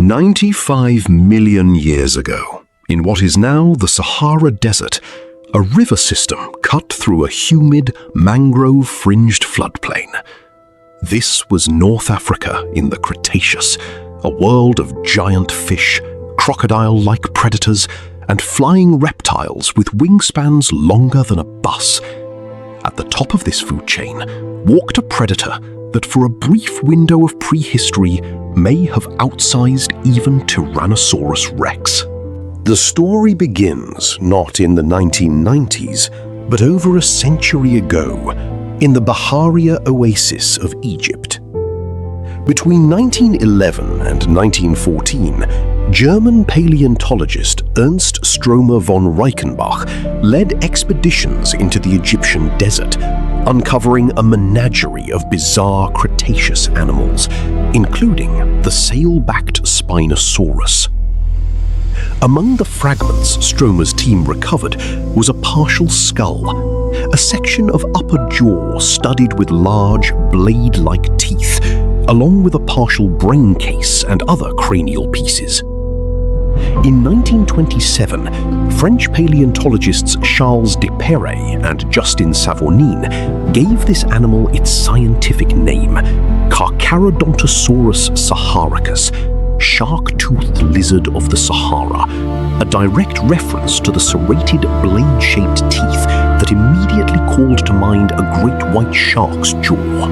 95 million years ago, in what is now the Sahhara Desert, a river system cut through a humid, mangrove-fringed floodplain. This was North Africa in the Cretaceous, a world of giant fish, crocodile-like predators, and flying reptiles with wingspans longer than a bus. At the top of this food chain walked a predator that for a brief window of prehistory may have outsized even Tyrannosaurus rex. The story begins not in the 1990s, but over a century ago, in the Bahariya oasis of Egypt. Between 1911 and 1914, German paleontologist Ernst Stromer von Reichenbach led expeditions into the Egyptian desert, uncovering a menagerie of bizarre Cretaceous animals, including the sail-backed Spinosaurus. Among the fragments Stromer's team recovered was a partial skull, a section of upper jaw studded with large, blade-like teeth, along with a partial brain case and other cranial pieces. In 1927, French paleontologists Charles Duperrey and Justin Savornin gave this animal its scientific name, Carcharodontosaurus saharicus, shark-toothed lizard of the Sahara, a direct reference to the serrated, blade-shaped teeth that immediately called to mind a great white shark's jaw.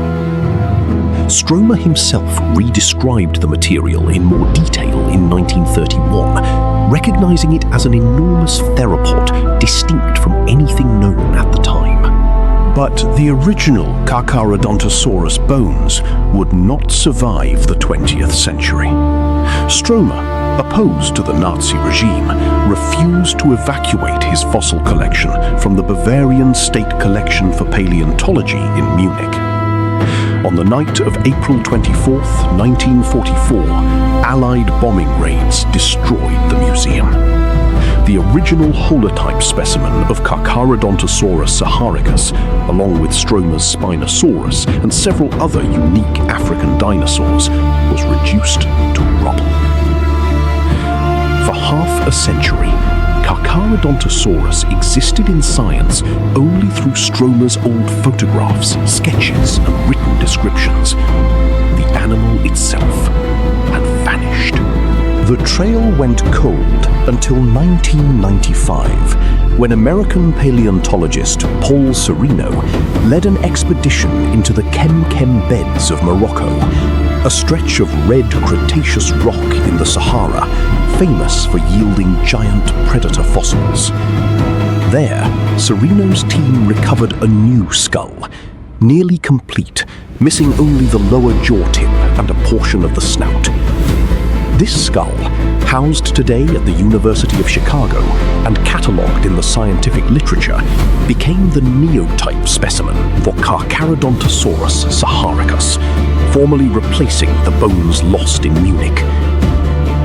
Stromer himself redescribed the material in more detail in 1931, recognizing it as an enormous theropod distinct from anything known at the time. But the original Carcharodontosaurus bones would not survive the 20th century. Stromer, opposed to the Nazi regime, refused to evacuate his fossil collection from the Bavarian State Collection for Paleontology in Munich. On the night of April 24, 1944, Allied bombing raids destroyed the museum. The original holotype specimen of Carcharodontosaurus saharicus, along with Stromer's Spinosaurus and several other unique African dinosaurs, was reduced to rubble. For half a century, Carcharodontosaurus existed in science only through Stromer's old photographs, sketches, and written descriptions. The animal itself had vanished. The trail went cold until 1995, when American paleontologist Paul Sereno led an expedition into the Kem beds of Morocco, a stretch of red Cretaceous rock in the Sahara, famous for yielding giant predator fossils. There, Sereno's team recovered a new skull, nearly complete, missing only the lower jaw tip and a portion of the snout. This skull, housed today at the University of Chicago and catalogued in the scientific literature, became the neotype specimen for Carcharodontosaurus saharicus, formally replacing the bones lost in Munich.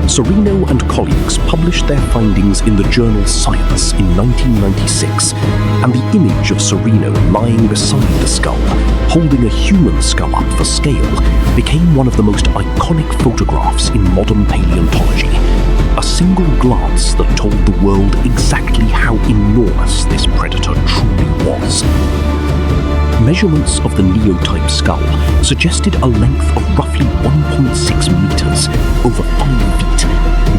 Sereno and colleagues published their findings in the journal Science in 1996, and the image of Sereno lying beside the skull, holding a human skull up for scale, became one of the most iconic photographs in modern paleontology. A single glance that told the world exactly how enormous this predator truly was. Measurements of the neotype skull suggested a length of roughly 1.6 meters, over 5 feet,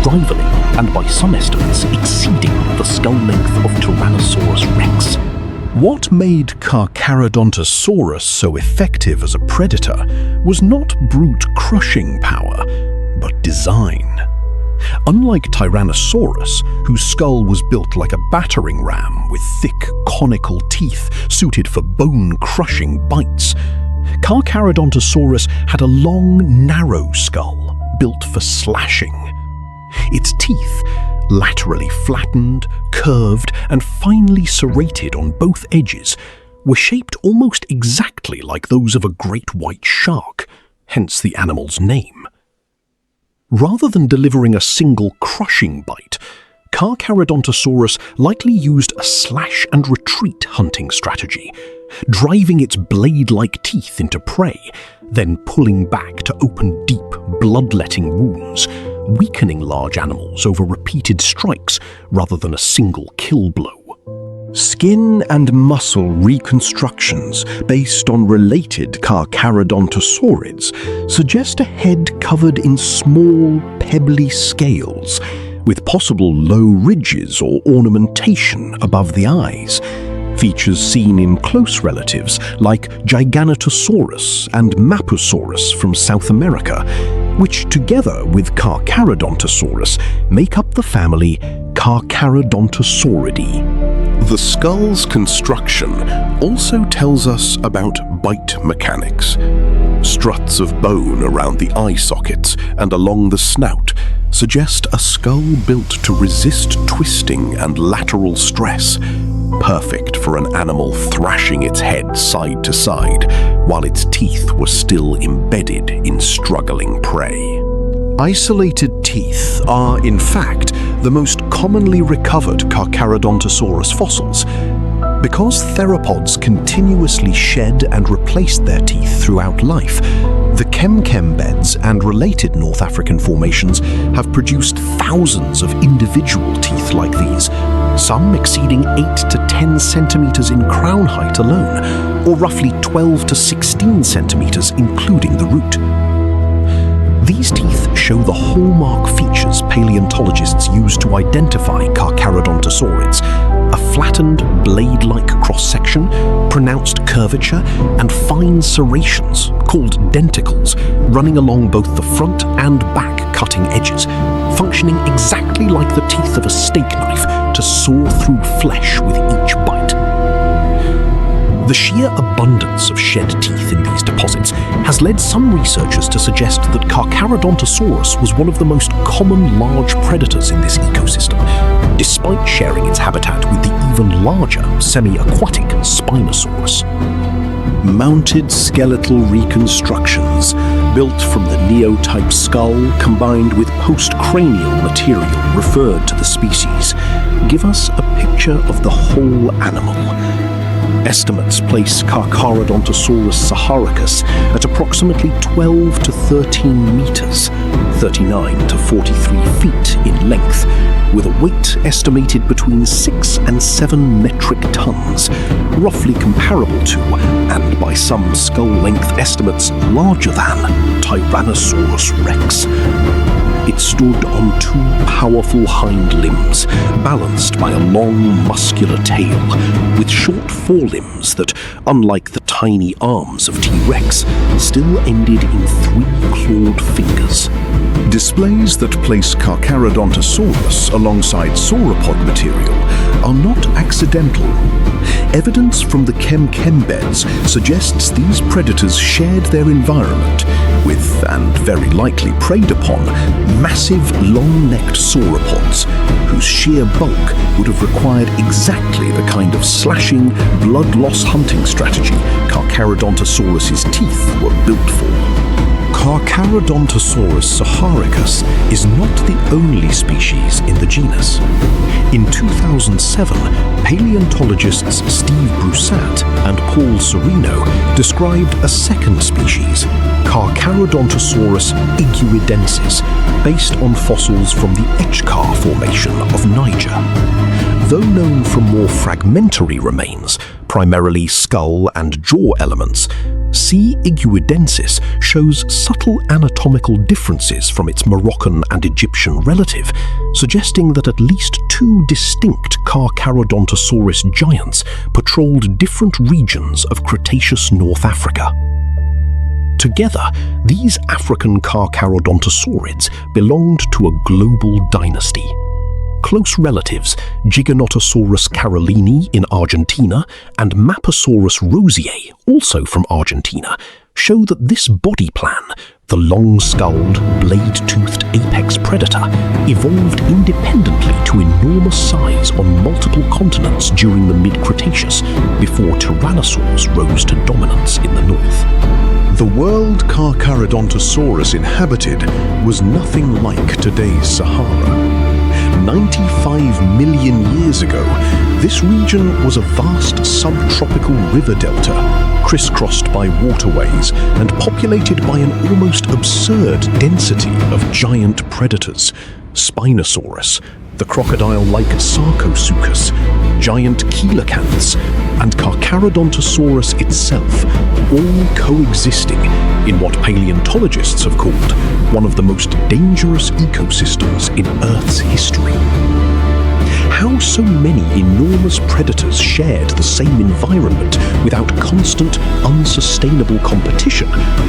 rivaling, and by some estimates exceeding, the skull length of Tyrannosaurus rex. What made Carcharodontosaurus so effective as a predator was not brute crushing power, but design. Unlike Tyrannosaurus, whose skull was built like a battering ram with thick, conical teeth suited for bone-crushing bites, Carcharodontosaurus had a long, narrow skull built for slashing. Its teeth, laterally flattened, curved, and finely serrated on both edges, were shaped almost exactly like those of a great white shark, hence the animal's name. Rather than delivering a single crushing bite, Carcharodontosaurus likely used a slash-and-retreat hunting strategy, driving its blade-like teeth into prey, then pulling back to open deep, bloodletting wounds, weakening large animals over repeated strikes rather than a single kill blow. Skin and muscle reconstructions based on related Carcharodontosaurids suggest a head covered in small, pebbly scales, with possible low ridges or ornamentation above the eyes, features seen in close relatives like Giganotosaurus and Mapusaurus from South America, which together with Carcharodontosaurus make up the family Carcharodontosauridae. The skull's construction also tells us about bite mechanics. Struts of bone around the eye sockets and along the snout suggest a skull built to resist twisting and lateral stress, perfect for an animal thrashing its head side to side while its teeth were still embedded in struggling prey. Isolated teeth are, in fact, the most commonly recovered Carcharodontosaurus fossils. Because theropods continuously shed and replaced their teeth throughout life, the Kem beds and related North African formations have produced thousands of individual teeth like these, some exceeding 8 to 10 centimeters in crown height alone, or roughly 12 to 16 centimeters including the root. These teeth show the hallmark features paleontologists use to identify Carcharodontosaurids: a flattened, blade-like cross-section, pronounced curvature, and fine serrations, called denticles, running along both the front and back cutting edges, functioning exactly like the teeth of a steak knife to saw through flesh with each bite. The sheer abundance of shed teeth in these deposits has led some researchers to suggest that Carcharodontosaurus was one of the most common large predators in this ecosystem, despite sharing its habitat with the even larger semi-aquatic Spinosaurus. Mounted skeletal reconstructions, built from the Neo-type skull combined with post-cranial material referred to the species, give us a picture of the whole animal. Estimates place Carcharodontosaurus saharicus at approximately 12 to 13 meters, 39 to 43 feet in length, with a weight estimated between 6 and 7 metric tons, roughly comparable to, and by some skull-length estimates larger than, Tyrannosaurus rex. It stood on 2 powerful hind limbs, balanced by a long, muscular tail, with short forelimbs that, unlike the tiny arms of T-Rex, still ended in 3 clawed fingers. Displays that place Carcharodontosaurus alongside sauropod material are not accidental. Evidence from the Kem beds suggests these predators shared their environment with, and very likely preyed upon, massive long-necked sauropods, whose sheer bulk would have required exactly the kind of slashing, blood-loss hunting strategy Carcharodontosaurus's teeth were built for. Carcharodontosaurus saharicus is not the only species in the genus. In 2007, paleontologists Steve Broussat and Paul Serino described a second species, Carcharodontosaurus iguidensis, based on fossils from the Etchkar Formation of Niger. Though known from more fragmentary remains, primarily skull and jaw elements, C. iguidensis shows subtle anatomical differences from its Moroccan and Egyptian relative, suggesting that at least 2 distinct Carcharodontosaurus giants patrolled different regions of Cretaceous North Africa. Together, these African Carcharodontosaurids belonged to a global dynasty. Close relatives, Giganotosaurus carolini in Argentina and Mapusaurus rosier, also from Argentina, show that this body plan, the long-skulled, blade-toothed apex predator, evolved independently to enormous size on multiple continents during the mid-Cretaceous, before Tyrannosaurs rose to dominance in the north. The world Carcharodontosaurus inhabited was nothing like today's Sahara. 95 million years ago, this region was a vast subtropical river delta, crisscrossed by waterways and populated by an almost absurd density of giant predators: Spinosaurus, the crocodile-like Sarcosuchus, giant coelacanths, and Carcharodontosaurus itself, all coexisting in what paleontologists have called one of the most dangerous ecosystems in Earth's history. How so many enormous predators shared the same environment without constant, unsustainable competition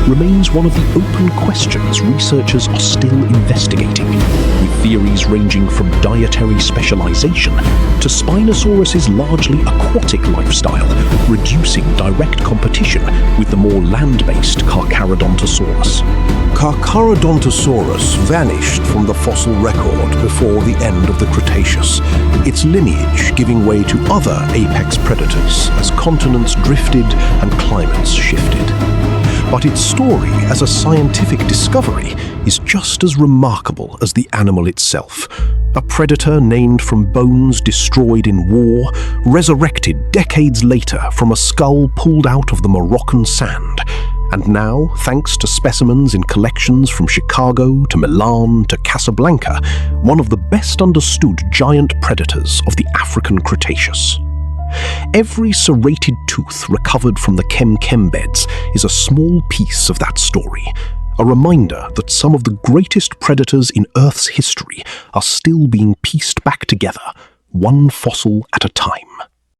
remains one of the open questions researchers are still investigating, with theories ranging from dietary specialization to Spinosaurus's largely aquatic lifestyle, reducing direct competition with the more land-based Carcharodontosaurus. Carcharodontosaurus vanished from the fossil record before the end of the Cretaceous, its lineage giving way to other apex predators as continents drifted and climates shifted. But its story as a scientific discovery is just as remarkable as the animal itself. A predator named from bones destroyed in war, resurrected decades later from a skull pulled out of the Moroccan sand. And now, thanks to specimens in collections from Chicago to Milan to Casablanca, one of the best understood giant predators of the African Cretaceous. Every serrated tooth recovered from the Kem beds is a small piece of that story, a reminder that some of the greatest predators in Earth's history are still being pieced back together, one fossil at a time.